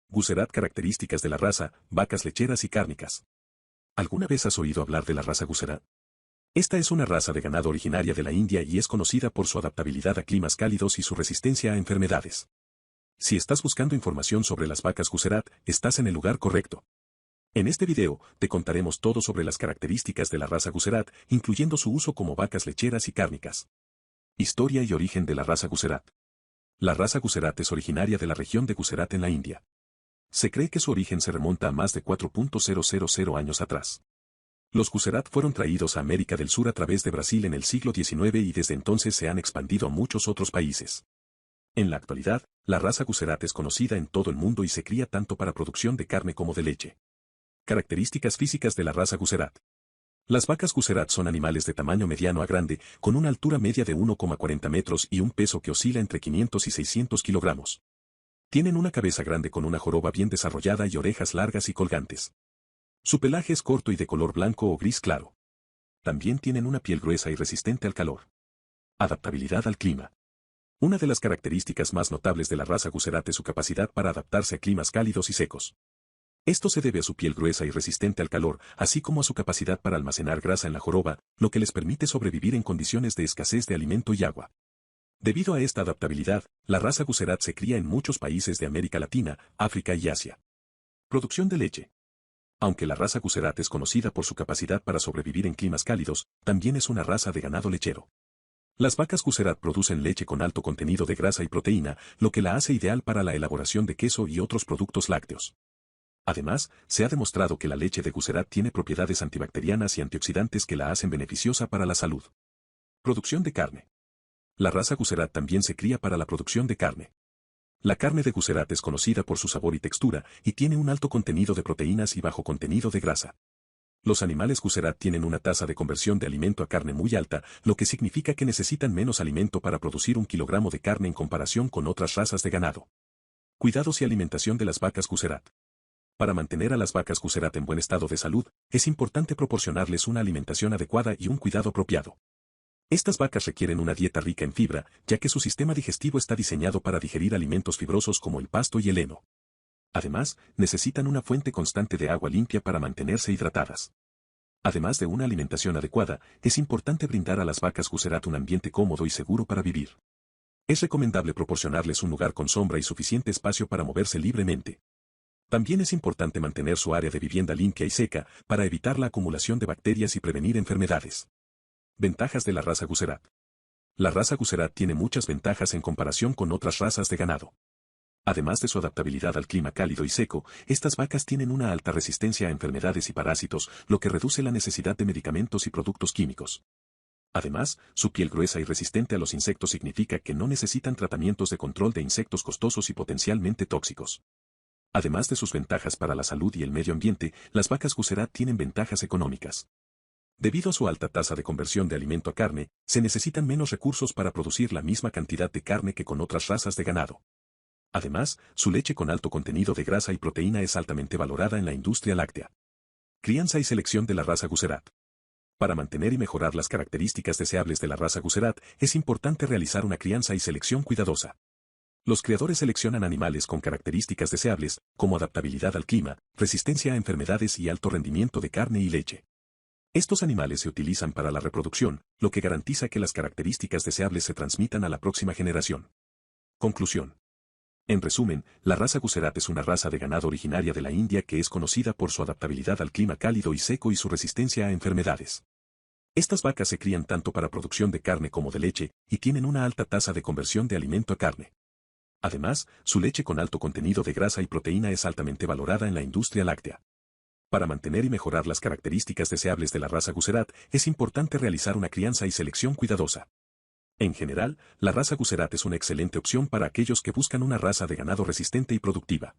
Guserat. Características de la raza: vacas lecheras y cárnicas. ¿Alguna vez has oído hablar de la raza Guserat? Esta es una raza de ganado originaria de la India y es conocida por su adaptabilidad a climas cálidos y su resistencia a enfermedades. Si estás buscando información sobre las vacas Guserat, estás en el lugar correcto. En este video, te contaremos todo sobre las características de la raza Guserat, incluyendo su uso como vacas lecheras y cárnicas. Historia y origen de la raza Guserat. La raza Guserat es originaria de la región de Guserat en la India. Se cree que su origen se remonta a más de 4.000 años atrás. Los Guserat fueron traídos a América del Sur a través de Brasil en el siglo XIX y desde entonces se han expandido a muchos otros países. En la actualidad, la raza Guserat es conocida en todo el mundo y se cría tanto para producción de carne como de leche. Características físicas de la raza Guserat. Las vacas Guserat son animales de tamaño mediano a grande, con una altura media de 1,40 metros y un peso que oscila entre 500 y 600 kilogramos. Tienen una cabeza grande con una joroba bien desarrollada y orejas largas y colgantes. Su pelaje es corto y de color blanco o gris claro. También tienen una piel gruesa y resistente al calor. Adaptabilidad al clima. Una de las características más notables de la raza Guserat es su capacidad para adaptarse a climas cálidos y secos. Esto se debe a su piel gruesa y resistente al calor, así como a su capacidad para almacenar grasa en la joroba, lo que les permite sobrevivir en condiciones de escasez de alimento y agua. Debido a esta adaptabilidad, la raza Guserat se cría en muchos países de América Latina, África y Asia. Producción de leche. Aunque la raza Guserat es conocida por su capacidad para sobrevivir en climas cálidos, también es una raza de ganado lechero. Las vacas Guserat producen leche con alto contenido de grasa y proteína, lo que la hace ideal para la elaboración de queso y otros productos lácteos. Además, se ha demostrado que la leche de Guserat tiene propiedades antibacterianas y antioxidantes que la hacen beneficiosa para la salud. Producción de carne. La raza Guserat también se cría para la producción de carne. La carne de Guserat es conocida por su sabor y textura, y tiene un alto contenido de proteínas y bajo contenido de grasa. Los animales Guserat tienen una tasa de conversión de alimento a carne muy alta, lo que significa que necesitan menos alimento para producir 1 kilogramo de carne en comparación con otras razas de ganado. Cuidados y alimentación de las vacas Guserat. Para mantener a las vacas Guserat en buen estado de salud, es importante proporcionarles una alimentación adecuada y un cuidado apropiado. Estas vacas requieren una dieta rica en fibra, ya que su sistema digestivo está diseñado para digerir alimentos fibrosos como el pasto y el heno. Además, necesitan una fuente constante de agua limpia para mantenerse hidratadas. Además de una alimentación adecuada, es importante brindar a las vacas Guserat un ambiente cómodo y seguro para vivir. Es recomendable proporcionarles un lugar con sombra y suficiente espacio para moverse libremente. También es importante mantener su área de vivienda limpia y seca, para evitar la acumulación de bacterias y prevenir enfermedades. Ventajas de la raza Guserat. La raza Guserat tiene muchas ventajas en comparación con otras razas de ganado. Además de su adaptabilidad al clima cálido y seco, estas vacas tienen una alta resistencia a enfermedades y parásitos, lo que reduce la necesidad de medicamentos y productos químicos. Además, su piel gruesa y resistente a los insectos significa que no necesitan tratamientos de control de insectos costosos y potencialmente tóxicos. Además de sus ventajas para la salud y el medio ambiente, las vacas Guserat tienen ventajas económicas. Debido a su alta tasa de conversión de alimento a carne, se necesitan menos recursos para producir la misma cantidad de carne que con otras razas de ganado. Además, su leche con alto contenido de grasa y proteína es altamente valorada en la industria láctea. Crianza y selección de la raza Guserat. Para mantener y mejorar las características deseables de la raza Guserat, es importante realizar una crianza y selección cuidadosa. Los criadores seleccionan animales con características deseables, como adaptabilidad al clima, resistencia a enfermedades y alto rendimiento de carne y leche. Estos animales se utilizan para la reproducción, lo que garantiza que las características deseables se transmitan a la próxima generación. Conclusión. En resumen, la raza Guserat es una raza de ganado originaria de la India que es conocida por su adaptabilidad al clima cálido y seco y su resistencia a enfermedades. Estas vacas se crían tanto para producción de carne como de leche, y tienen una alta tasa de conversión de alimento a carne. Además, su leche con alto contenido de grasa y proteína es altamente valorada en la industria láctea. Para mantener y mejorar las características deseables de la raza Guserat, es importante realizar una crianza y selección cuidadosa. En general, la raza Guserat es una excelente opción para aquellos que buscan una raza de ganado resistente y productiva.